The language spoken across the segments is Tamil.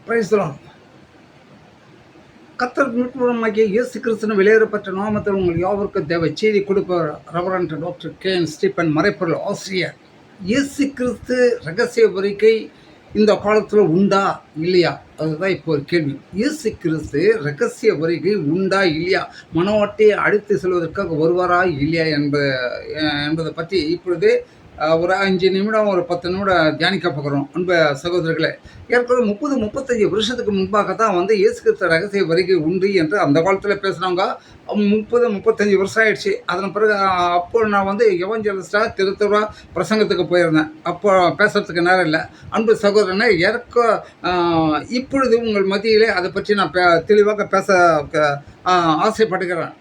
Praise the Lord. கர்த்தர் மீட்பருமாகிய இயேசு கிறிஸ்துவின் வெளியேறப்பட்ட நாமத்தில் உங்கள் யாவருக்கும் தேவ செய்தி கொடுப்பவர் ரெவரண்ட் டாக்டர் கே.என். ஸ்டீபன், மறைப்பொருள் ஆசிரியர். இயேசு கிறிஸ்து ரகசிய வருகை இந்த காலத்தில் உண்டா இல்லையா? அதுதான் இப்போ ஒரு கேள்வி. இயேசு கிறிஸ்து ரகசிய வருகை உண்டா இல்லையா? மனவாட்டியை அழைத்து செல்வதற்காக வருவாரா இல்லையா என்பதை பற்றி இப்பொழுது ஒரு 5 நிமிடம் ஒரு 10 நிமிடம் தியானிக்க போகிறோம். அன்பு சகோதரர்களே, ஏற்கனவே 30-35 வருஷத்துக்கு முன்பாக தான் இயேசு கிறிஸ்து ரகசிய வருகை உண்டு என்று அந்த காலத்தில் பேசுனவங்க 30-35 வருஷம் ஆயிடுச்சு. அதன் பிறகு அப்போ நான் எவஞ்சலிஸ்டாக திருத்தவா பிரசங்கத்துக்கு போயிருந்தேன். அப்போ பேசுறதுக்கு நேரம் இல்லை. அன்பு சகோதரனை இப்பொழுது உங்கள் மத்தியிலே அதை பற்றி நான் தெளிவாக பேச ஆசைப்படுகிறேன்.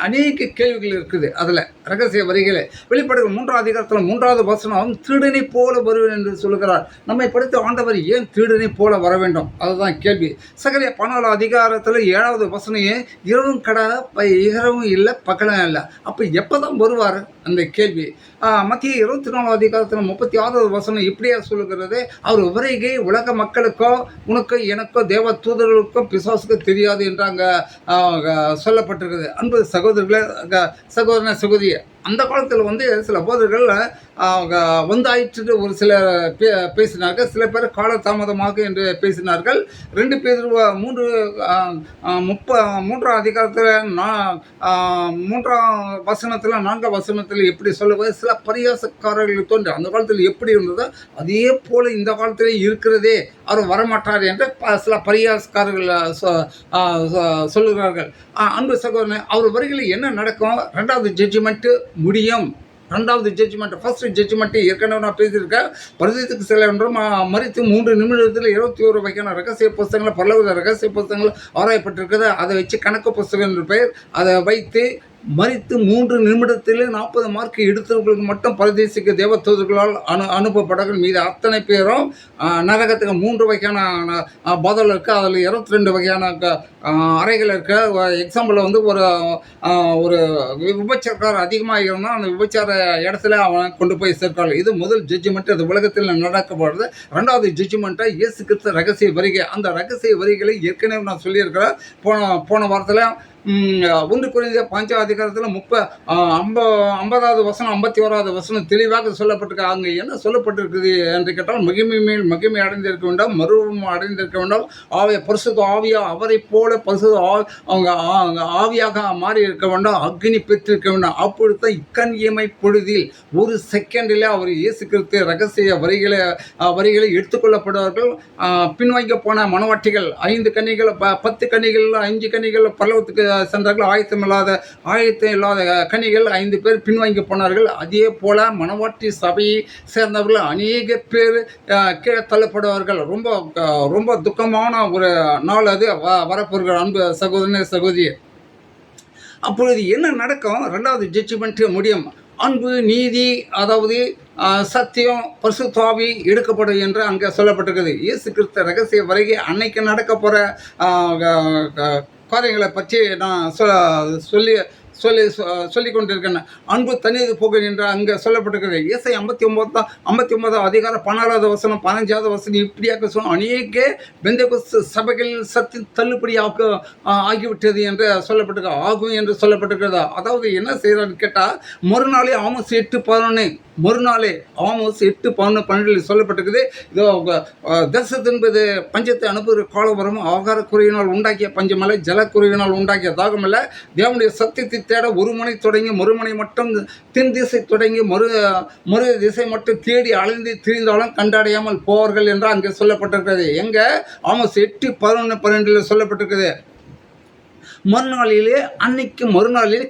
அநேக கேள்விகள் இருக்குது. அதில் ரகசிய வரிகளே வெளிப்படுகிற 3ஆம் அதிகாரத்தில் 3வது வசனம், திருடனை போல வருவேன் என்று சொல்லுகிறார். நம்மை படித்த ஆண்டவர் ஏன் திருடனை போல வர வேண்டும்? அதுதான் கேள்வி. சகரியா 14ஆம் அதிகாரத்தில் 7வது வசனம், இரவும் இரவும் இல்லை பகலும் இல்லை. அப்போ எப்போ தான் வருவார்? அந்த கேள்வி. மத்திய 24ஆம் அதிகாரத்தில் 36வது வசனம் இப்படியா சொல்லுகிறது, அவர் வருகை உலக மக்களுக்கோ உனக்கோ எனக்கோ தேவ தூதர்களுக்கும் பிசாசுக்கும் தெரியாது என்று அங்கே சொல்லப்பட்டிருக்குது. அன்பு சகோதரர்களே, சகோதரிய, அந்த காலத்தில் சில போதர்கள் வந்தாயிற்று ஒரு சிலர் பேசினார்கள். சில பேர் காலதாமதமாக என்று பேசினார்கள். 2 பேர் 3ஆம் அதிகாரத்தில் 3ஆம் வசனத்தில் 4ஆம் வசனத்தில் எப்படி சொல்லுவது, சில பரியாசக்காரர்கள் தோன்றி அந்த காலத்தில் எப்படி இருந்ததோ அதே போல் இந்த காலத்திலே இருக்கிறதே, அவர் வரமாட்டார் என்று சில பரியாசக்காரர்கள் சொல்லுகிறார்கள். அன்பு சகோதரன், அவர் வருகையில் என்ன நடக்கும்? 2வது ஜட்ஜ்மெண்ட்டு முடியும். 2வது ஜட்ஜ்மெண்ட், ஃபர்ஸ்ட் ஜட்ஜ்மெண்ட்டு ஏற்கனவே நான் பேசியிருக்கேன். பரிதேசத்துக்கு செல்ல என்றும் மறித்து 3 நிமிடத்தில் 21 வகையான ரகசிய புஸ்தகங்கள், பரலோக ரகசிய புஸ்தகங்கள் ஆராயப்பட்டிருக்கிறது. அதை வச்சு கணக்கு புஸ்தகம் என்று பெயர். அதை வைத்து மறித்து 3 நிமிடத்தில் 40 மார்க் எடுத்தவர்களுக்கு மட்டும் பரதேசிக்கு தேவதூதர்களால் அனுப்பப்பட்டார்கள். மீது அத்தனை பேரும் நரகத்துக்கு 3 வகையான பதில் இருக்குது. அதில் 22 வகையான அறைகள் இருக்கு. எக்ஸாம்பிள் ஒரு விபச்சாரக்காரர் அதிகமாக இருந்தால் அந்த விபச்சார இடத்துல அவன் கொண்டு போய் சேர்க்கார்கள். இது முதல் ஜட்ஜ்மெண்ட். அது உலகத்தில் நடக்கப்படுறது. 2வது ஜட்ஜ்மெண்ட்டாக இயேசு கிறிஸ்து ரகசிய வருகை. அந்த ரகசிய வரிகளை ஏற்கனவே நான் சொல்லியிருக்கிறேன். போன வாரத்தில் 1 கொரிந்தியர் 5ஆம் அதிகாரத்தில் 50வது வசனம் 51வது வசனம் தெளிவாக சொல்லப்பட்டிருக்கு. அங்கே என்ன சொல்லப்பட்டிருக்குது என்று கேட்டால், மகிமை மேல் மகிமை அடைந்திருக்க வேண்டாம், மறுரூபம் அடைந்திருக்க வேண்டாம், பரிசுத்த ஆவியா அவரை போல பரிசுத்த அவங்க ஆவியாக மாறி இருக்க வேண்டாம், அக்னி பெற்றிருக்க வேண்டாம். அப்பொழுது தான் இக்கண்ணியமை பொழுதில் ஒரு செகண்டில் அவர் இயேசு கிறிஸ்து ரகசிய வரிகளை எடுத்துக்கொள்ளப்படுவார்கள். பின்வாங்க போன மனவாட்டிகள் 5 கன்னிகள் 10 கன்னிகள் 5 கன்னிகள் பரலோகத்துக்கு சென்றார்கள். ஆயத்தம் இல்லாத கன்னிகள் 5 பேர் பின்வாங்கி போனார்கள். அதே போல மனவாட்டி சபையை சேர்ந்தவர்கள் அநேக பேர் கீழே தள்ளப்படுவார்கள். ரொம்ப ரொம்ப துக்கமான ஒரு நாள் அது வரப்போகிற. அன்பு சகோதரனே, சகோதரி, அப்பொழுது என்ன நடக்கும்? 2வது ஜட்ஜ்மெண்ட் முடியும். அன்பு, நீதி, அதாவது சத்தியம், பரிசுத்த ஆவி எடுக்கப்படும் என்று அங்கே சொல்லப்பட்டிருக்குது. இயேசு கிறிஸ்து ரகசிய வருகை அன்னைக்கு நடக்க போகிற காரியங்களை பற்றி நான் சொல்லி கொண்டிருக்கேன். அன்பு தனியது போக என்று அங்கே சொல்லப்பட்டிருக்கிறது. ஏசாயா 59ஆம் அதிகாரம் 14வது வசனம் 15வது வசனம் இப்படியாக சொன்ன அநேக பெந்தேகோஸ்து சபைகளில் சத்தி தள்ளுபடியாக ஆகிவிட்டது என்று சொல்லப்பட்டிருக்க ஆகும் என்று சொல்லப்பட்டிருக்கிறது. அதாவது என்ன செய்யறான்னு கேட்டால், மறுநாளே ஆமோஸ் 8:11 மறுநாளே ஆமோஸ் 8:11 சொல்லப்பட்டிருக்குது. இதோ தேசத்து என்பது பஞ்சத்தை அனுப்புகிற காலம் வரும். ஆகார குறைவினால் உண்டாக்கிய பஞ்சமல்ல, ஜலக்குறைவினால் உண்டாக்கிய தாகமல்ல. தேவனுடைய சத்தியத்தை தேட ஒரு முனை தொடங்கி மறுமுனை மட்டும் தென் திசை தொடங்கி மறு திசை மட்டும் தேடி அலைந்து திரிந்தாலும் கண்டடையாமல் போவார்கள் என்று அங்கே சொல்லப்பட்டிருக்கிறது. எங்க ஆமோஸ் 8:11 சொல்லப்பட்டிருக்கிறது. மறுநாளிலே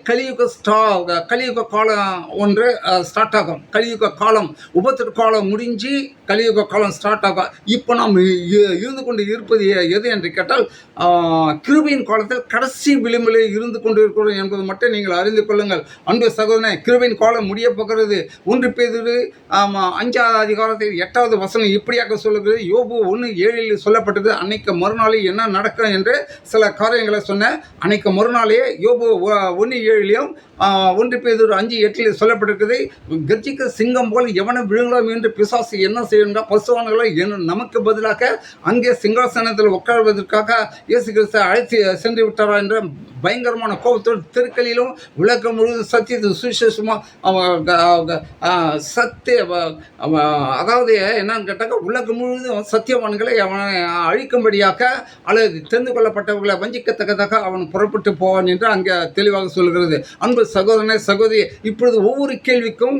கலியுக காலம் ஒன்று ஸ்டார்ட் ஆகும். கலியுக காலம், உபத்திர காலம் முடிஞ்சு கலியுக காலம் ஸ்டார்ட் ஆகும். இப்போ நாம் இருந்து கொண்டு இருப்பது எது என்று கேட்டால், கிருபையின் காலத்தில் கடைசி விளிம்பில் இருந்து கொண்டு இருக்கிறோம் என்பது மட்டும் நீங்கள் அறிந்து கொள்ளுங்கள். அன்பு சகோதரனே, கிருபையின் காலம் முடிய போகிறது. 1 பேதுரு 5ஆம் அதிகாரத்தில் 8வது வசனம் இப்படியாக சொல்லுகிறது. யோபு 1:7 சொல்லப்பட்டது. அன்னைக்கு மறுநாளில் என்ன நடக்கும் என்று சில காரியங்களை சொன்னேன். அன்னைக்கு மறுநாளே யோபு 1:7 1 பேதுரு 5:8 சொல்லப்பட்டிருக்குது. கர்ஜிக்க சிங்கம் போல் எவனை விழுங்கலாம் என்று பிசாசு என்ன செய்யணும்னா பசுவான்களை நமக்கு பதிலாக அங்கே சிங்காசனத்தில் உட்கார்வதற்காக இயேசு கிறிஸ்து அழைத்து சென்று விட்டாரா என்ற பயங்கரமான கோபத்தோடு தெருக்களிலும் உலகம் முழுவதும் சத்தியத்தை சுவிசேஷமாக சத்திய அதாவது என்னன்னு கேட்டாக்க உலகம் முழுவதும் சத்தியவான்களை அவனை அழிக்கும்படியாக அல்லது தெரிந்து கொள்ளப்பட்டவர்களை வஞ்சிக்கத்தக்கதாக அவன் புறப்பட்டு போவான் என்று அங்கே தெளிவாக சொல்கிறது. அன்பு சகோதரனே சகோதரி, இப்பொழுது ஒவ்வொரு கேள்விக்கும்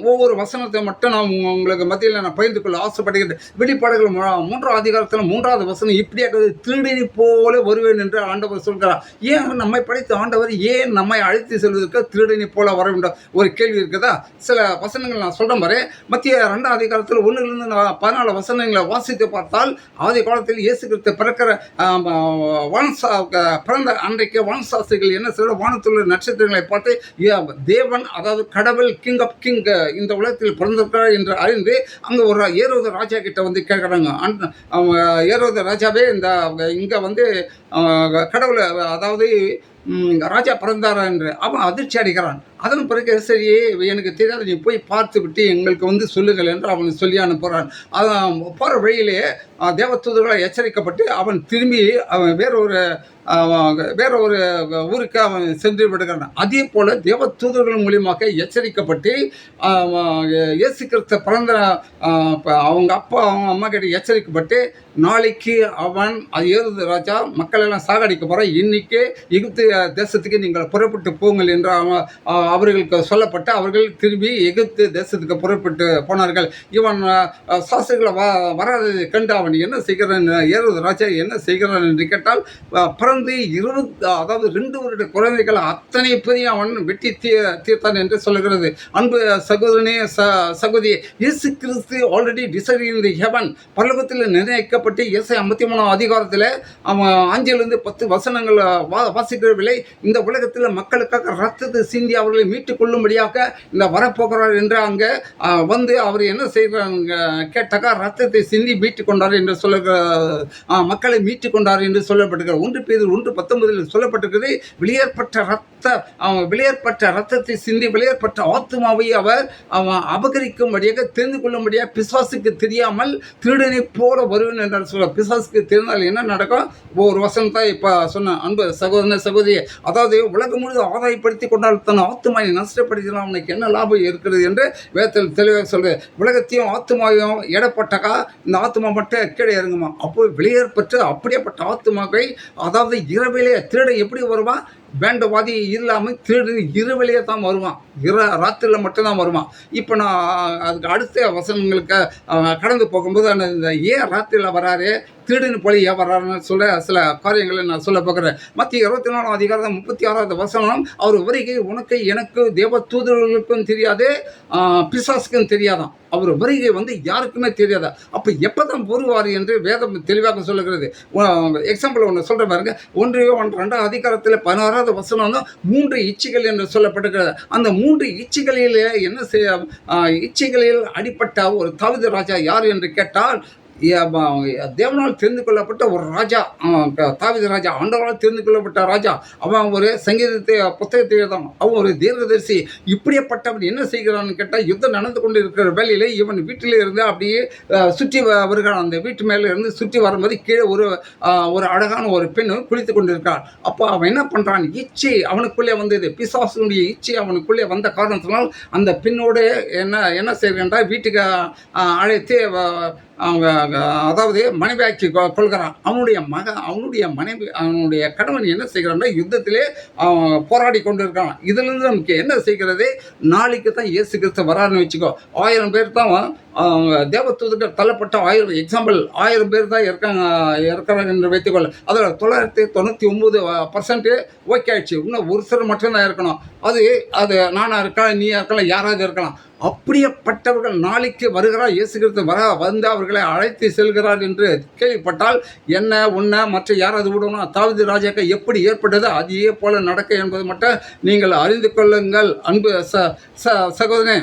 ஒவ்வொரு வசனத்தை மட்டும் நான் உங்களுக்கு மத்தியில் நான் பகிர்ந்து கொள்ள ஆசைப்படுகிறேன். வெளிப்பாடுகள் 3ஆம் அதிகாரத்தில் 3வது வசனம் இப்படியாக திருடனை போல வருவேன் என்று ஆண்டவர் சொல்கிறார். ஏன் நம்மை படைத்த ஆண்டவர் ஏன் நம்மை அழைத்து செல்வதற்கு திருடனை போல வர வேண்டும் ஒரு கேள்வி இருக்குதா? சில வசனங்கள் நான் சொல்ற மாதிரி மத்திய 2ஆம் அதிகாரத்தில் 1லிருந்து 14 வசனங்களை வாசித்து பார்த்தால் ஆதி காலத்தில் இயேசு கிறிஸ்து பிறக்கிற பிறந்த அன்றைக்கு வானசாஸ்திரிகள் என்ன செய்ய வானத்துள்ள நட்சத்திரங்களை பார்த்து தேவன் அதாவது கடவுள் கிங் ஆஃப் கிங் இந்த உலகத்தில் பிறந்திருக்கிறார் என்று அறிந்து அங்கே ஒரு ஏரோது ராஜா கிட்ட வந்து கேட்குறாங்க. ஏரோது ராஜாவே இங்கே வந்து கடவுளை அதாவது ராஜா பிறந்தாரா என்று அவன் அதிர்ச்சி அடைகிறான். அதன் பிறகு சரி எனக்கு தெரியாது, நீ போய் பார்த்து விட்டு எங்களுக்கு வந்து சொல்லுங்கள் என்று அவன் சொல்லி அனுப்புகிறான். போகிற வழியிலே தேவதூதர்களை எச்சரிக்கப்பட்டு அவன் திரும்பி அவன் வேற ஒரு ஊருக்கு அவன் சென்று விடுகிறான். அதே போல் தேவதூதர்கள் மூலியமாக எச்சரிக்கப்பட்டு இயேசு கிறிஸ்து பிறந்த அவங்க அப்பா அவங்க அம்மா கிட்ட எச்சரிக்கப்பட்டு நாளைக்கு அவன் ஏறுது ராஜா மக்கள் எல்லாம் சாகடிக்க போகிறான், இன்னைக்கு எகிப்து தேசத்துக்கு நீங்கள் புறப்பட்டு போங்கள் என்று அவர்களுக்கு சொல்லப்பட்டு அவர்கள் திரும்பி எகிப்து தேசத்துக்கு புறப்பட்டு போனார்கள். இவன் சாஸ்திரிகளை வராததை கண்டு அவன் என்ன செய்கிறான், ஏறுது ராஜா என்ன செய்கிறான் என்று கேட்டால் பிறந்து 2 வருட குழந்தைகள் அத்தனை பெரிய அவன் வெட்டி தீர்த்தான் என்று சொல்லுகிறது. அன்பு சகோதரனே சகோதரி, இயேசு கிறிஸ்து already decide in the heaven பரலோகத்தில் நிர்ணயிக்கப்பட்டு இயேசை 53ஆம் அதிகாரத்தில் அவன் 5லிருந்து 10 வசனங்கள் வாசிக்கிறவில்லை. இந்த உலகத்தில் மக்களுக்காக ரத்தத்தை சிந்தி அவர்களை மீட்டுக் கொள்ளும்படியாக இந்த வரப்போகிறார் என்று அங்கே வந்து அவர் என்ன செய்கிறாங்க கேட்டாக்கா ரத்தத்தை சிந்தி மீட்டுக் கொண்டார் என்று சொல்லுகிற மக்களை மீட்டுக் கொண்டார் என்று சொல்லப்பட்டிருக்கிறது. 1 பேதுரு 1:19 சொல்லப்பட்டிருக்கிறது. வெளியேற்பட்ட ரத்தத்தை சிந்தி வெளியேற்பட்ட ஆத்துமாவை அவர் அபகரிக்கும்படியாக தெரிந்து கொள்ளும்படியாக பிசாசுக்கு தெரியாமல் திருடனை போல வருவேன் என்று சொல்ல. பிசாசுக்கு தெரிந்தால் என்ன நடக்கும்? ஒரு வசனம் தான் இப்போ சொன்ன அன்பு சகோதரன சகோதரி, அதாவது உலகம் முழுவதும் ஆதாயப்படுத்தி கொண்டால் தன் ஆத்துமாவை நஷ்டப்படுத்தினால் அவனுக்கு என்ன லாபம் இருக்கிறது என்று வேதத்தில் தெளிவாக சொல்கிறது. உலகத்தையும் ஆத்துமாவையும் எடப்பட்டக்கா இந்த ஆத்துமா மட்டும் கீழே இறங்குமா. அப்போ வெளியேற்பட்டு அப்படியேப்பட்ட ஆத்துமாவை அதாவது இரவிலே திருட எப்படி வருவான்? வேண்டவாதி இல்லாமல் திருடு இரவிலேயே தான் வருவான், ராத்திரியில் மட்டும்தான் வருவான். இப்போ நான் அதுக்கு அடுத்த வசனங்களுக்கு கடந்து போகும்போது இந்த ஏன் ராத்திரியில் வராரு திருடுன்னு போல ஏன் வர்றாருன்னு சொல்ல சில காரியங்களை நான் சொல்ல போகிறேன். மத்திய 24ஆம் அதிகாரம் 36வது வசனம், அவர் வருகை உனக்கு எனக்கு தேவ தூதர்களுக்கும் தெரியாது பிசாசுக்கும் தெரியாதான். அவர் வருகை வந்து யாருக்குமே தெரியாதா. அப்போ எப்போ தான் வருவார் என்று வேதம் தெளிவாக சொல்லுகிறது. எக்ஸாம்பிள் ஒன்று சொல்கிற பாருங்க. 1 அதிகாரத்தில் 16வது வசனம் வந்து 3 இச்சைகள் என்று சொல்லப்பட்டிருக்கிறது. அந்த 3 இச்சைகளில் என்ன இச்சைகளில் அடிப்பட்ட ஒரு தாவீது ராஜா யார் என்று கேட்டால் தேவனால் தெரிந்து கொள்ளப்பட்ட ஒரு ராஜா தாவீது ராஜா, ஆண்டவரால் தெரிந்து கொள்ளப்பட்ட ராஜா. அவன் ஒரு சங்கீதத்தை புத்தகத்தை எழுதான், அவன் ஒரு தீர்க்கதரிசி. இப்படியேப்பட்டவன் என்ன செய்கிறான்னு கேட்டால் யுத்தம் நடந்து கொண்டு இருக்கிற வேலையில் இவன் வீட்டில் இருந்து அப்படியே சுற்றி வருகிறான். அந்த வீட்டு மேலே இருந்து சுற்றி வரும்போது கீழே ஒரு அழகான ஒரு பெண் குளித்து கொண்டு இருக்காள். அப்போ அவன் என்ன பண்ணுறான், இச்சை அவனுக்குள்ளே வந்தது, பிசாசுடைய இச்சை அவனுக்குள்ளே வந்த காரணத்தினால் அந்த பெண்ணோடு என்ன செய்கிறான், வீட்டுக்கு அழைத்து அவங்க அதாவது மனைவியாக்கி கொள்கிறான். அவனுடைய மனைவி அவனுடைய கணவன் என்ன செய்கிறான்னா யுத்தத்திலே போராடி கொண்டு இருக்கான். இதிலிருந்து நமக்கு என்ன செய்கிறது, நாளைக்கு தான் இயேசு கிறிஸ்து வராருன்னு வச்சுக்கோ. 1000 பேர் தான் தேவதூதர்கள் தள்ளப்பட்ட 1000 எக்ஸாம்பிள் 1000 பேர் தான் இருக்கிறாங்க என்று வைத்துக்கொள்ள. அதில் 999% ஓகே ஆயிடுச்சு. இன்னும் ஒரு சிலர் மட்டும்தான் இருக்கணும். அது நானாக இருக்கலாம், நீயா இருக்கலாம், யாராவது இருக்கலாம். அப்படியேப்பட்டவர்கள் நாளைக்கு வருகிறார் இயேசு கிறிஸ்து வந்து அவர்களை அழைத்து செல்கிறார் என்று கேள்விப்பட்டால் என்ன உன்னை மற்ற யாராவது விடணும். தாவீது ராஜாக்கு எப்படி ஏற்பட்டது அதே போல நடக்க என்பது மட்டும் நீங்கள் அறிந்து கொள்ளுங்கள். அன்பு சகோதரனே,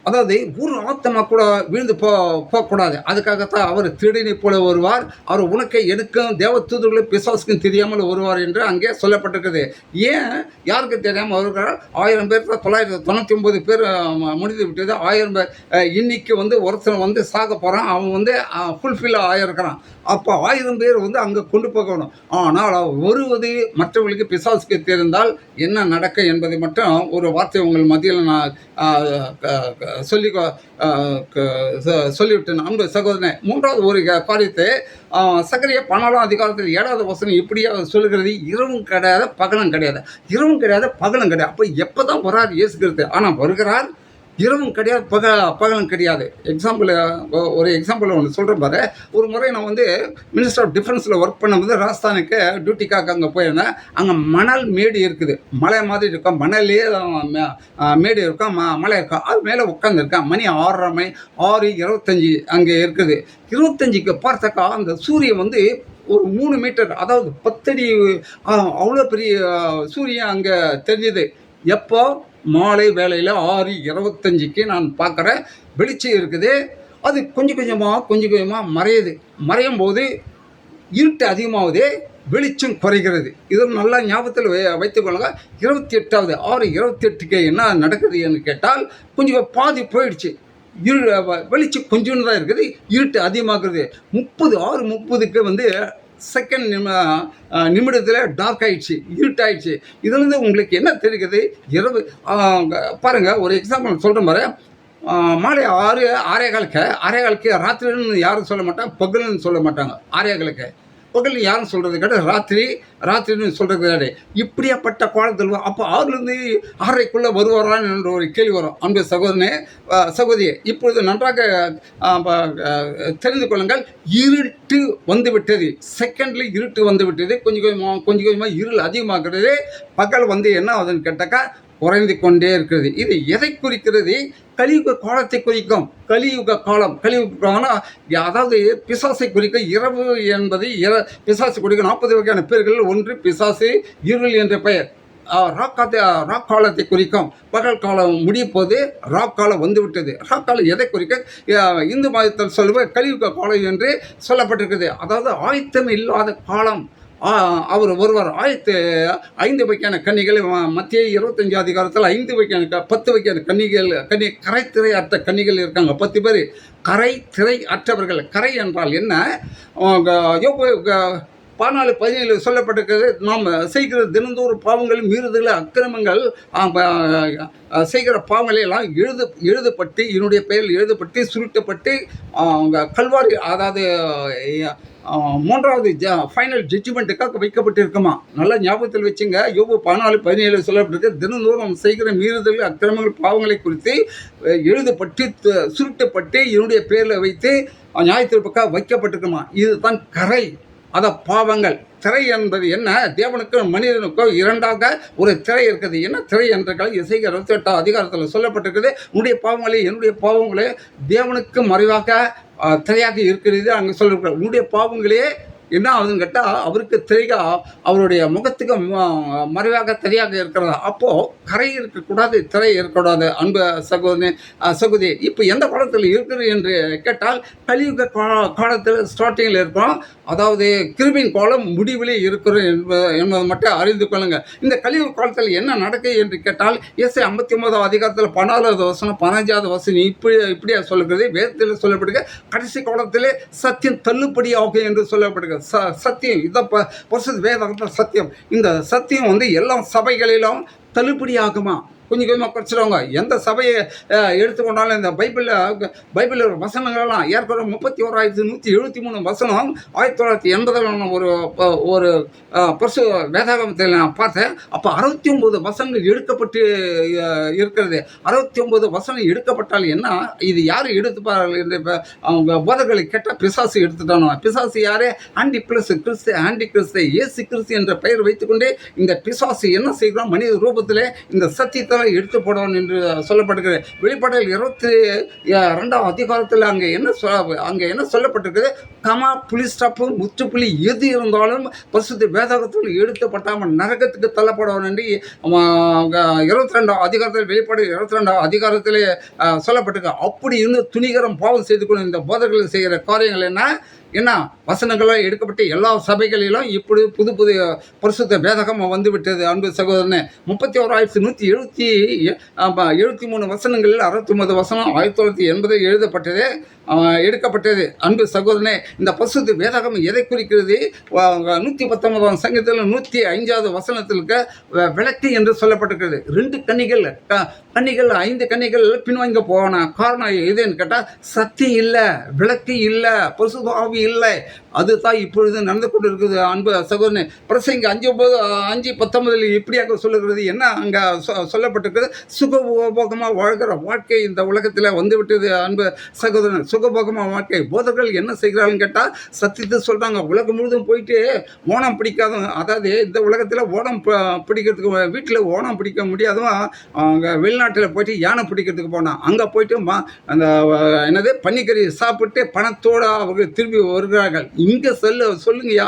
அதாவது ஒரு ஆத்மா கூட வீழ்ந்து போகக்கூடாது. அதுக்காகத்தான் அவர் திருடனைப் போல வருவார். அவர் உனக்கு எனக்கும் தேவதூதர்களும் பிசாசுக்கும் தெரியாமல் வருவார் என்று அங்கே சொல்லப்பட்டிருக்குது. ஏன் யாருக்கு தெரியாமல் வருகிறார்? 1000 பேர் 999 பேர் முடிந்து விட்டது. 1000 பேர் இன்னைக்கு ஒருத்தன் சாக போகிறான். அவன் ஃபுல்ஃபில் ஆகிருக்கிறான். அப்போ 1000 பேர் அங்கே கொண்டு போகணும். ஆனால் வருவது மற்றவர்களுக்கு பிசாசுக்கு தெரிந்தால் என்ன நடக்கும் என்பதை மட்டும் ஒரு வார்த்தை உங்கள் மத்தியில் நான் சொல்லிவிட்டேன். அன்பு சகோதரனே, 3வது ஒரு காரியத்தை சகரியா 14ஆம் அதிகாரத்தில் 7வது வசனம் இப்படியா சொல்லுகிறது. இரவும் கிடையாது, பகலும் கிடையாது. இரவும் கிடையாது, பகலும் கிடையாது. அப்போ எப்போ தான் வரார் இயேசு கிறிஸ்து? ஆனால் வருகிறார். இரவும் கிடையாது, பகலும் கிடையாது. ஒரு எக்ஸாம்பிள் ஒன்று சொல்கிறேன் பாரு. ஒரு முறை நான் மினிஸ்டர் ஆஃப் டிஃபென்ஸில் ஒர்க் பண்ணும்போது ராஜஸ்தானுக்கு டியூட்டிக்காக அங்கே போயிருந்தேன். அங்கே மணல் மேடு இருக்குது. மலை மாதிரி இருக்கும், மணலே மேடு இருக்கும், மலை இருக்கும். அது மேலே உட்காந்துருக்கேன். மணி 6:30 மணி 6:25 அங்கே இருக்குது. 25க்கு பார்த்தாக்கா அந்த சூரியன் ஒரு 3 மீட்டர், அதாவது 10 அடி, அவ்வளோ பெரிய சூரியன் அங்கே தெரிஞ்சுது. எப்போ? மாலை வேளையில் 6:25க்கு நான் பார்க்குறேன். வெளிச்சம் இருக்குது. அது கொஞ்சம் கொஞ்சமாக மறையுது. மறையும் போது இருட்டு அதிகமாகுது, வெளிச்சம் குறைகிறது. இது நல்லா ஞாபகத்தில் வைத்துக்கொள்ளுங்க. 28வது 6:28க்கு என்ன நடக்குதுன்னு கேட்டால் கொஞ்சம் பாதி போயிடுச்சு. வெளிச்சம் கொஞ்சோன்னு தான் இருக்குது, இருட்டு அதிகமாகிறது. 6:30க்கு செகண்ட் நிமிடத்தில் டார்க் ஆகிடுச்சு, இருட்டாயிடுச்சு. இதுலேருந்து உங்களுக்கு என்ன தெரிகிறது? இரவு பாருங்கள், ஒரு எக்ஸாம்பிள் சொல்கிறேன் பாரு. மாலை 6:15க்கு ராத்திரின்னு யாரும் சொல்ல மாட்டாங்க, பகல்னு சொல்ல மாட்டாங்க. 6:15 பகல் யாரும் சொல்கிறது கிடையாது, ராத்திரின்னு சொல்கிறது கிடையாது. இப்படியாப்பட்ட கோலத்தில் அப்போ 6லேருந்து 6:30க்குள்ளே வருவாரான்னு என்ற ஒரு கேள்வி வரும். அன்பு சகோதரனே, சகோதரியே, இப்பொழுது நன்றாக தெரிந்து கொள்ளுங்கள். இருட்டு வந்துவிட்டது. செகண்டில் இருட்டு வந்துவிட்டது. கொஞ்சம் கொஞ்சமாக இருள் அதிகமாகிறது. பகல் என்ன ஆகுதுன்னு கேட்டாக்கா குறைந்து கொண்டே இருக்கிறது. இது எதை குறிக்கிறது? கலியுக காலத்தை குறிக்கும். கலியுக காலம் அதாவது பிசாசை குறிக்க. இரவு என்பது பிசாசு குறிக்கும். 40 வகையான பேர்கள். ஒன்று பிசாசு, இருள் என்ற பெயர். ராக் காலத்தை குறிக்கும். பகல் காலம் முடிய போது ராக் காலம் வந்துவிட்டது. ராக் காலம் எதை குறிக்க? இந்து மதத்தில் சொல்லுவது கலியுக காலம் என்று சொல்லப்பட்டிருக்குது. அதாவது ஆயத்தம் இல்லாத காலம். அவர் ஒருவர் 5 வகையான கன்னிகள் மத்திய 25 அதிகாரத்தில் 5 வகையான 10 வகையான கன்னி கரை திரை அற்ற கன்னிகள் இருக்காங்க. 10 பேர் கரை திரை அற்றவர்கள். கரை என்றால் என்ன? 14:17 சொல்லப்பட்டிருக்கிறது. நாம் செய்கிற தினந்தோறும் பாவங்கள், மீறுதல், அக்கிரமங்கள் செய்கிற பாவங்களை எல்லாம் எழுதப்பட்டு என்னுடைய பெயரில் எழுதப்பட்டு சுருட்டப்பட்டு கல்வாரி, அதாவது 3வது ஃபைனல் ஜட்ஜ்மெண்ட்டுக்காக வைக்கப்பட்டிருக்குமா. நல்லா ஞாபகத்தில் வச்சுங்க. யோபு 14:17 சொல்லப்பட்டிருக்கு. தினந்தோறும் செய்கிற மீறுதல், அக்கிரமங்கள், பாவங்களை குறித்து எழுதப்பட்டு சுருட்டப்பட்டு என்னுடைய பெயரில் வைத்து நியாயத்தீர்ப்புக்காக வைக்கப்பட்டிருக்குமா. இதுதான் கரை, பாவங்கள். திரை என்பது என்ன? தேவனுக்கும் மனிதனுக்கும் இரண்டாக ஒரு திரை இருக்குது. என்ன திரை என்றால் எசேக்கியேல் 28 அதிகாரத்தில் சொல்லப்பட்டிருக்குது. உன்னுடைய பாவங்களே என்னுடைய பாவங்களே தேவனுக்கு மறைவாக திரையாக இருக்கிறது அங்கே சொல்லிருக்கிறார். உன்னுடைய பாவங்களே என்ன ஆகுதுன்னு கேட்டால் அவருக்கு திரையாக, அவருடைய முகத்துக்கு மறைவாக திரையாக இருக்கிறதா. அப்போது கரை இருக்கக்கூடாது, திரை இருக்கக்கூடாது. அன்பு சகோதரி, இப்போ எந்த காலத்தில் இருக்குது என்று கேட்டால் கலியுக காலத்தில் ஸ்டார்டிங்கில் இருக்கிறோம். அதாவது கிருபின் காலம் முடிவிலே இருக்கிறோம் என்பதை மட்டும் அறிந்து கொள்ளுங்கள். இந்த கலியுக காலத்தில் என்ன நடக்குது என்று கேட்டால் ஏசாயா 59 அதிகாரத்தில் 14வது வசனம் 15வது வசனம் இப்படியா சொல்லுகிறது. வேதத்தில் சொல்லப்படுகிறது கடைசி காலத்திலே சத்தியம் தள்ளுபடி ஆகும் என்று சொல்லப்படுகிறது. சத்தியம் இதான் பரிசுத்த வேதத்தில் சத்தியம். இந்த சத்தியம் எல்லா சபைகளிலும் தள்ளுபடி ஆகுமா? கொஞ்சம் கொஞ்சமாக குறைச்சிடுவாங்க. எந்த சபையை எடுத்துக்கொண்டாலும் இந்த பைபிளில் வசனங்கள்லாம் ஏற்கனவே 31,173 வசனம் 1980 ஒரு பரிசு வேதாகமத்தில் நான் பார்த்தேன். அப்போ 69 வசனங்கள் எடுக்கப்பட்டு இருக்கிறது. 69 வசனம் எடுக்கப்பட்டால் என்ன, இது யார் எடுத்துப்பார்கள் என்று அவங்க போதர்களை கேட்டால் பிசாசு எடுத்துட்டானோ. பிசாசு யாரு? ஆன்டி கிறிஸ்து, ஆன்டி கிறிஸ்து, இயேசு கிறிஸ்து என்ற பெயர் வைத்துக்கொண்டே இந்த பிசாசு என்ன செய்கிறோம்? மனித ரூபத்திலே இந்த சத்தியத்தை கழுத்தெல்லாம் எடுத்து போடுவான் என்று சொல்லப்பட்டிருக்கிறது. வெளிப்பாடுகள் 22ஆம் அதிகாரத்தில் அங்கே என்ன சொல்லப்பட்டிருக்குது, கமா புலி ஸ்டாப்பு முற்றுப்புள்ளி எது இருந்தாலும் பரிசுத்த வேதாகத்தில் எடுத்துப்பட்டாமல் நரகத்துக்கு தள்ளப்படுவான் என்று 22ஆம் அதிகாரத்தில் வெளிப்பாடு 22ஆம் அதிகாரத்திலே சொல்லப்பட்டிருக்கு. அப்படி இருந்து துணிகரம் பாவம் செய்து கொண்டு இந்த போதர்கள் செய்கிற காரியங்கள் என்ன வசனங்களாக எடுக்கப்பட்டு எல்லா சபைகளிலும் இப்படி புது பரிசுத்த வேதகம் வந்துவிட்டது. அன்பு சகோதரனே, 31,173 வசனங்களில் 69 வசனம் 1980 எழுதப்பட்டது, எடுக்கப்பட்டது. அன்பு சகோதரனே, இந்த பரிசுத்த வேதகம் எதை குறிக்கிறது? 119ஆம் சங்கத்தில் 105வது வசனத்தில் விளக்கு என்று சொல்லப்பட்டிருக்கிறது. 2 கன்னிகள் 5 கன்னிகள் பின்வாங்க போன காரணம் எதுன்னு கேட்டால், சக்தி இல்லை, விளக்கு இல்லை, பரிசுத்த ஆவி இல்லை. அதுதான் இப்பொழுது நடந்து கொண்டு இருக்குது. அன்பு சகோதரனே, பிரசங்க 5:19 இப்படியாக சொல்லுகிறது. என்ன அங்கே சொல்லப்பட்டிருக்கிறது? சுகபோகமாக வாழ்கிற வாழ்க்கை இந்த உலகத்தில் வந்துவிட்டது. அன்பு சகோதரன், சுகபோகமாக வாழ்க்கை. போதர்கள் என்ன செய்கிறாங்கன்னு கேட்டால், சத்தியத்தை சொல்கிறாங்க. உலகம் முழுதும் போயிட்டு ஓணம் பிடிக்காத, அதாவது இந்த உலகத்தில் ஓணம் பிடிக்கிறதுக்கு, வீட்டில் ஓணம் பிடிக்க முடியாதவன் அங்கே வெளிநாட்டில் போயிட்டு யானை பிடிக்கிறதுக்கு போனான். அங்கே போயிட்டு அந்த என்னது பன்னிக்கறி சாப்பிட்டு பணத்தோடு அவர்கள் திரும்பி வருகிறார்கள். இங்கே சொல்லுங்கய்யா,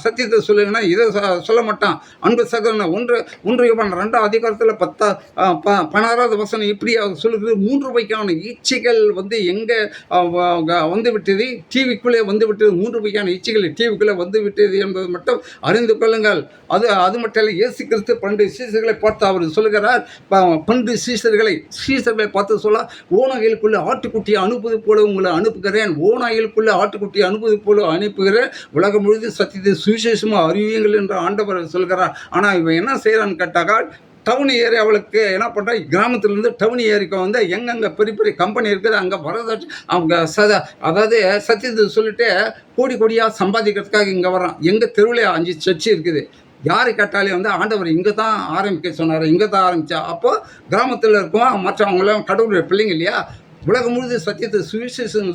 சத்தியத்தை சொல்லுங்கன்னா இதை சொல்ல மாட்டான். அன்பு சகோதரன், 1 யோவான் 2ஆம் அதிகாரத்தில் 16வது வசனம் இப்படி சொல்லுகிறது. 3 வகையான இச்சைகள் எங்கே வந்து விட்டது, டிவிக்குள்ளே வந்து விட்டது. 3 வகையான இச்சைகள் டிவிக்குள்ளே வந்து விட்டது என்பது மட்டும் அறிந்து கொள்ளுங்கள். அது மட்டும் இல்லை, இயேசு கிறிஸ்து 12 சீசர்களை பார்த்து அவர் சொல்லுகிறார். 12 சீசர்களை பார்த்து சொல்ல, ஓநாய்களுக்குள்ளே ஆட்டுக்குட்டியை அனுப்புவது போல உங்களை அனுப்புகிறேன், ஓநாய்களுக்குள்ளே ஆட்டுக்குட்டியை அனுப்புவது போல அனுப்புகிறேன், உலகம் முழுது சத்தியத்தை சுவிசேஷமாக அறிவியுங்கள் என்று ஆண்டவர் சொல்கிறார். ஆனால் இவன் என்ன செய்கிறான்னு கேட்டாக்கா, டவுன் ஏரியாவுக்கு என்ன பண்ணுறா, கிராமத்துலேருந்து டவுன் ஏரியாவுக்கு எங்கெங்கே பெரிய பெரிய கம்பெனி இருக்குது அங்கே வரதாச்சு அவங்க அதாவது சத்தியத்தை சொல்லிட்டு கோடியாக சம்பாதிக்கிறதுக்காக இங்கே வரான். எங்கள் தெருவில் 5 சர்ச்சு இருக்குது. யார் கேட்டாலே ஆண்டவர் இங்கே தான் ஆரம்பிக்க சொன்னார், இங்கே தான் ஆரம்பித்தா. அப்போது கிராமத்தில் இருக்கோம், மற்றவங்களாம் கடவுளுடைய பிள்ளைங்க இல்லையா, உலகம் முழுது சத்தியத்தை சுவிசேஷம்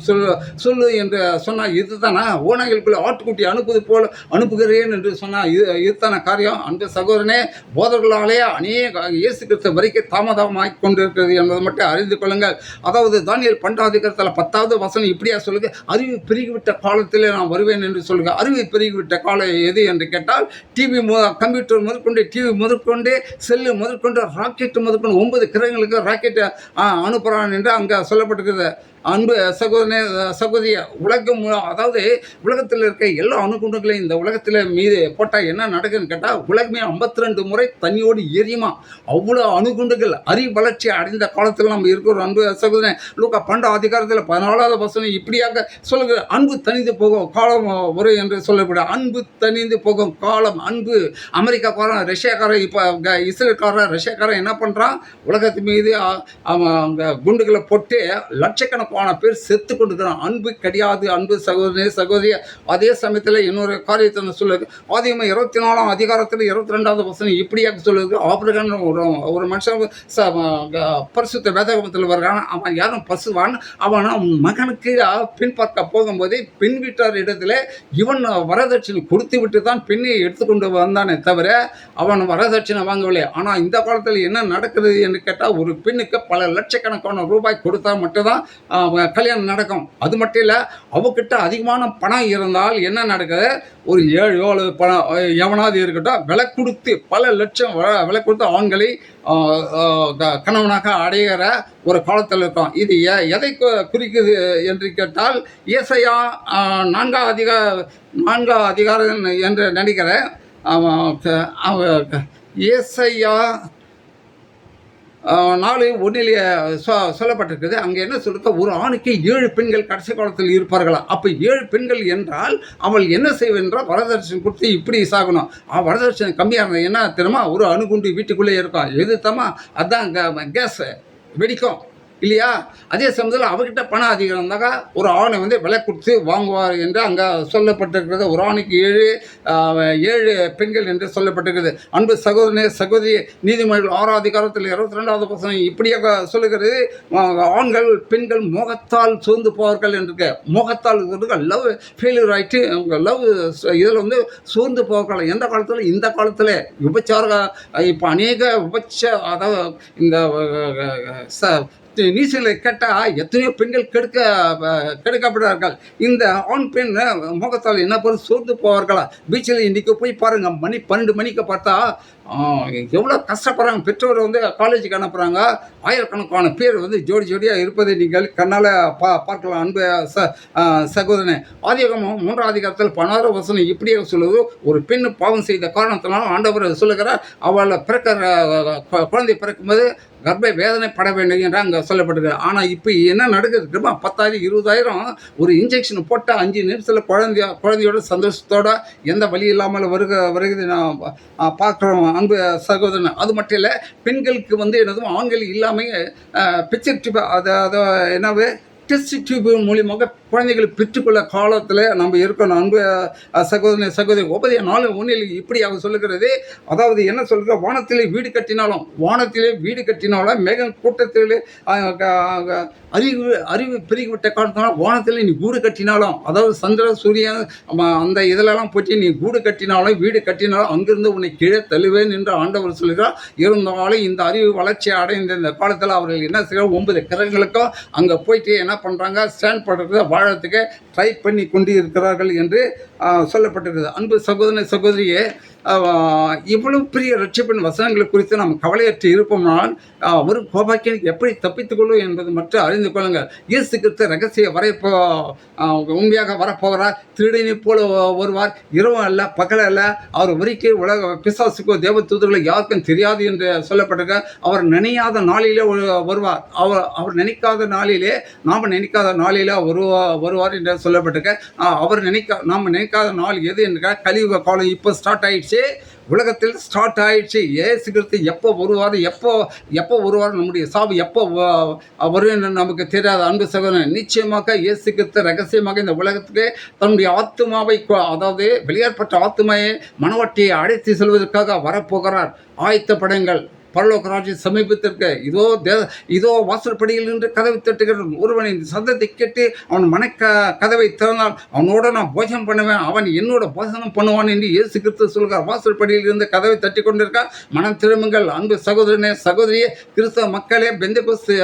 சொல்லு என்று சொன்னால் இது தானே? ஓநாய்களுக்குள்ளே ஆட்டுக்குட்டி அனுப்புவது போல் அனுப்புகிறேன் என்று சொன்னால் இதுதான காரியம்? அன்பு சகோதரனே, போதர்களாலே அநேக இயேசு கிறிஸ்து வரைக்கும் தாமதமாகி கொண்டிருக்கிறது என்பதை மட்டும் அறிந்து கொள்ளுங்கள். அதாவது தானியேல் 12ஆம் அதிகாரத்தில் 10வது வசனம் இப்படியா சொல்லுங்க, அறிவு பெருகிவிட்ட காலத்தில் நான் வருவேன் என்று சொல்லுங்க. அறிவு பெருகிவிட்ட காலம் எது என்று கேட்டால், கம்ப்யூட்டர் முதற்கொண்டு, டிவி முதற்கொண்டு, செல்லு முதற்கொண்டு, ராக்கெட்டு முதற்கொண்டு 9 கிரகங்களுக்கு ராக்கெட்டை அனுப்புகிறான் என்று அங்கே சொல்லப்பட்டிருக்கிறது. அன்பு சகோதரனே, சகோதரிய, அதாவது உலகத்தில் இருக்க எல்லா அணுகுண்டுகளையும் இந்த உலகத்தில் மீது போட்டால் என்ன நடக்குதுன்னு கேட்டால், உலகமே 52 முறை தண்ணியோடு எரியுமா. அவ்வளோ அணுகுண்டுகள் வளர்ச்சி அடைந்த காலத்தில் நம்ம இருக்கிறோம். அன்பு சகோதரனே, லூக்கா 12ஆம் அதிகாரத்தில் 14வது வசனம் இப்படியாக சொல்லுகிற, அன்பு தனிந்து போகும் காலம் வரும் என்று சொல்லப்படும். அன்பு தனிந்து போகும் காலம். அன்பு அமெரிக்காக்காரன், ரஷ்யாக்காரன், இப்போ இஸ்ரேல்காரன், ரஷ்யாக்காரன் என்ன பண்ணுறான், உலகத்து மீது குண்டுகளை போட்டு லட்சக்கணக்கான பேர் செத்து கொண்டிருக்கிறான். அன்பு கிடையாது. அன்பு சகோதரனே, சகோதரிய, அதே சமயத்தில் இன்னொரு காரியத்தை சொல்லுது. ஆதியாகமம் 24ஆம் அதிகாரத்தில் 22வது வசனம் இப்படியாக சொல்லுது. ஆபிரகாம் ஒரு மனுஷன் பரிசுத்த வேதாகமத்தில் வருகிறான். அவன் யாரும் பசுவான். அவன் மகனுக்கு பெண் பார்க்க போகும்போது பெண் வீட்டார் இடத்துல இவன் வரதட்சணை கொடுத்து விட்டு தான் பெண்ணை எடுத்துக்கொண்டு வந்தானே தவிர அவன் வரதட்சணை வாங்கவில்லை. ஆனால் இந்த காலத்தில் என்ன நடக்கிறது என்று கேட்டால், ஒரு பெண்ணுக்கு பல லட்சக்கணக்கான ரூபாய் கொடுத்தா மட்டும்தான் கல்யாணம் நடக்கும். அது மட்டும் இல்லை, அவகிட்ட அதிகமான பணம் இருந்தால் என்ன நடக்குது, ஒரு 7 பணம் எவனாவது இருக்கட்டும், விலை கொடுத்து பல லட்சம் விலை கொடுத்து ஆண்களை கணவனாக அடைகிற ஒரு காலத்தில் இருக்கும். இது எதை குறிக்குது என்று கேட்டால், ஏசாயா 4ஆம் அதிகாரம் என்று நினைக்கிறேன். ஏசாயா 4:1 சொல்லப்பட்டிருக்குது. அங்கே என்ன சொல்லிருக்க, ஒரு ஆணுக்கு 7 பெண்கள் கடைசி காலத்தில் இருப்பார்களா. அப்போ 7 பெண்கள் என்றால் அவள் என்ன செய்வென்றால் வரதட்சணை கொடுத்து இப்படி சாகணும். வரதட்சணை கம்மியாக இருந்தால் என்ன தெரியுமா, ஒரு அணுகுண்டு வீட்டுக்குள்ளே இருக்கும். எது தம்மா, அதுதான் கேஸ் வெடிக்கும். இல்லையா? அதே சமயத்தில் அவர்கிட்ட பணம் அதிகம் இருந்தாக்கா ஒரு ஆணை வந்து விலை கொடுத்து வாங்குவார் என்று அங்கே சொல்லப்பட்டிருக்கிறது. ஒரு ஆணுக்கு 7 பெண்கள் என்று சொல்லப்பட்டிருக்கிறது. அன்பு சகோதரனே சகோதரி, நீதிமொழிகள் 6ஆம் அதிகாரத்தில் 22வது வசனம் இப்படியாக சொல்லுகிறது, ஆண்கள் பெண்கள் மோகத்தால் சோர்ந்து போவார்கள் என்று. மோகத்தால் லவ் ஃபெயிலியர் ஆகிட்டு லவ் இதில் வந்து சோர்ந்து போவார்கள். எந்த காலத்தில்? இந்த காலத்தில் விபச்சார இப்போ அநேக அதாவது இந்த நீச்சலை கேட்டால் எத்தனையோ பெண்கள் கெடுக்கப்படுறார்கள். இந்த ஆண் பெண் முகத்தால் என்ன பொருள் சோர்ந்து போவார்களா? பீச்சில் இன்றைக்கி போய் பாருங்கள், மணி 12 மணிக்கு பார்த்தா எவ்வளோ கஷ்டப்படுறாங்க. பெற்றோர் வந்து காலேஜுக்கு அனுப்புகிறாங்க. ஆயிரக்கணக்கான பேர் வந்து ஜோடியாக இருப்பதை நீங்கள் கண்ணால் பார்க்கலாம். அன்பு சகோதரனே, ஆதியாகமம் 3ஆம் அதிகாரத்தில் 16 வசனம் இப்படியே சொல்லுவது, ஒரு பெண் பாவம் செய்த காரணத்தினால் ஆண்டவர் சொல்லுகிறார், அவளை குழந்தை பிறக்கும்போது கர்ப்ப வேதனை பட வேண்டும் என்று அங்கே சொல்லப்பட்டது. ஆனால் இப்போ என்ன நடக்குது? 10,000 20,000 ஒரு இன்ஜெக்ஷன் போட்டால் 5 நிமிஷத்தில் குழந்தையோட சந்தோஷத்தோட எந்த வழி இல்லாமல் வருகிறது நான் பார்க்குறோம். அன்பு சகோதரன், அது மட்டும் இல்லை, பெண்களுக்கு வந்து என்னதும் ஆண்கள் இல்லாமல் பிக்சர் டியூப் அதை என்னவே டெஸ்ட் டியூப் மூலியமாக குழந்தைகளை பெற்றுக்கொள்ள காலத்தில் நம்ம இருக்கணும். அன்பு சகோதரி, உபதேசம் 4:1 இப்படி அவர் சொல்லுகிறது. அதாவது என்ன சொல்கிற, வானத்திலே வீடு கட்டினாலும் மேக கூட்டத்தில் அறிவு பெருகிவிட்ட காலத்தினால வானத்தில் நீ கூடு கட்டினாலும், அதாவது சந்திர சூரியன் அந்த இதிலெல்லாம் போட்டு நீ கூடு கட்டினாலும் வீடு கட்டினாலும் அங்கிருந்து உன்னை கீழே தள்ளுவேன் என்று ஆண்டவர் சொல்கிறார். இருந்தாலும் இந்த அறிவு வளர்ச்சி அடைந்த இந்த காலத்தில் அவர்கள் என்ன செய்கிறார், 9 கிரகங்களுக்கும் அங்கே போயிட்டு என்ன பண்ணுறாங்க, ஸ்டாண்ட் பண்ணுறது வாழறதுக்கு ட்ரை பண்ணி கொண்டு இருக்கிறார்கள் என்று சொல்லப்பட்டிருக்கிறது. அன்பு சகோதரியே, இவ்வளவு பெரிய ரட்சிப்பின் வசனங்களை குறித்து நாம் கவலையற்று இருப்போம்னால் ஒரு கோபாக்கியன் எப்படி தப்பித்துக்கொள்ளும் என்பது மட்டும் அறிந்து கொள்ளுங்கள். இயேசு கிறிஸ்து ரகசிய உண்மையாக வரப்போகிறார். திருடனை போல வருவார். இரவு அல்ல பகல் அல்ல. அவர் வரிக்கை உலக பிசாசுக்கோ தேவ தூதர்களோ யாருக்கும் தெரியாது என்று சொல்லப்பட்டிருக்க. அவர் நினையாத நாளிலே வருவார். அவர் நினைக்காத நாளிலே, நாம் நினைக்காத நாளிலே வருவார் என்று சொல்லப்பட்டிருக்க. நாம் நினைக்காத நாள் எது என்ற கலியுக காலம் இப்போ ஸ்டார்ட் ஆயிடுச்சு. உலகத்தில் ஸ்டார்ட் ஆயிடுச்சு. இயேசு கிறிஸ்து எப்போ வருவார், நம்முடைய சாவு எப்போ வரும் என்று நமக்கு தெரியாது. அன்பு சகோதரன், நிச்சயமாக இயேசு கிறிஸ்து ரகசியமாக இந்த உலகத்துக்கு தன்னுடைய ஆத்துமாவை, அதாவது வெளியேற்பட்ட ஆத்துமையை மனவாட்டியை அழைத்து செல்வதற்காக வரப்போகிறார். ஆயத்தப்படுங்கள். பரலோக ராஜ்யம் சமீபத்திற்கு இதோ வாசற்படியில் நின்று கதவை தட்டுகிறவன் ஒருவனின் சத்தத்தை கேட்டு அவன் கதவை திறந்தால் அவனோட நான் போஜனம் பண்ணுவேன், அவன் என்னோட போஜனம் பண்ணுவான் என்று இயேசு கிறிஸ்து சொல்கிறார். வாசற்படியில் இருந்து கதவை தட்டி கொண்டிருக்க மனம் திரும்புங்கள். அன்பு சகோதரனே சகோதரியே, கிறிஸ்தவ மக்களே, பெந்தெகோஸ்து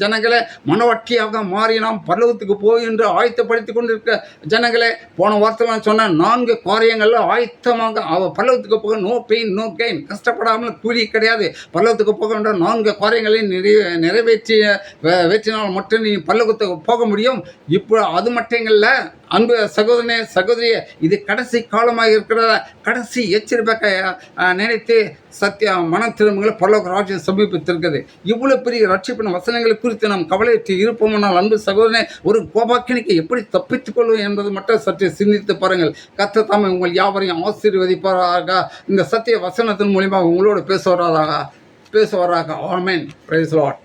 ஜனங்களே, மனவாட்டியாக மாறி நாம் பரலோகத்துக்கு போய் என்று ஆயத்தப்படுத்தி கொண்டிருக்க ஜனங்களே, போன வாரத்தில் நான் சொன்ன 4 காரியங்கள் ஆயத்தமாக பரலோகத்துக்கு போக நோ பெயின் நோ கெயின், கஷ்டப்படாமல் கூலி கிடையாது. பரலோகத்துக்கு போக வேண்டாம். 4 காரியங்களை நிறைவேற்றினால் மட்டும் நீ பரலோகத்துக்கு போக முடியும். இப்போ அது மட்டும் இல்லை. அன்பு சகோதரனே சகோதரியே, இது கடைசி காலமாக இருக்கிறத கடைசி எச்சரிப்பை நினைத்து மனம் திரும்புகளை பரலோக ராஜ்யம் சமீபித்திருக்கிறது. இவ்வளோ பெரிய ரட்சிப்பின் வசனங்களை குறித்து நாம் கவலையற்று இருப்போம்னால் அன்பு சகோதரனே, ஒரு கோபாக்கினிக்கு எப்படி தப்பித்துக் கொள்வோம் என்பது மட்டும் சற்று சிந்தித்து பாருங்கள். கர்த்தர் தாமே உங்கள் யாவரையும் ஆசீர்வதிப்பாராக. இந்த சத்திய வசனத்தின் மூலியமாக உங்களோடு பேசுவாராக. ஆமென். Praise the Lord.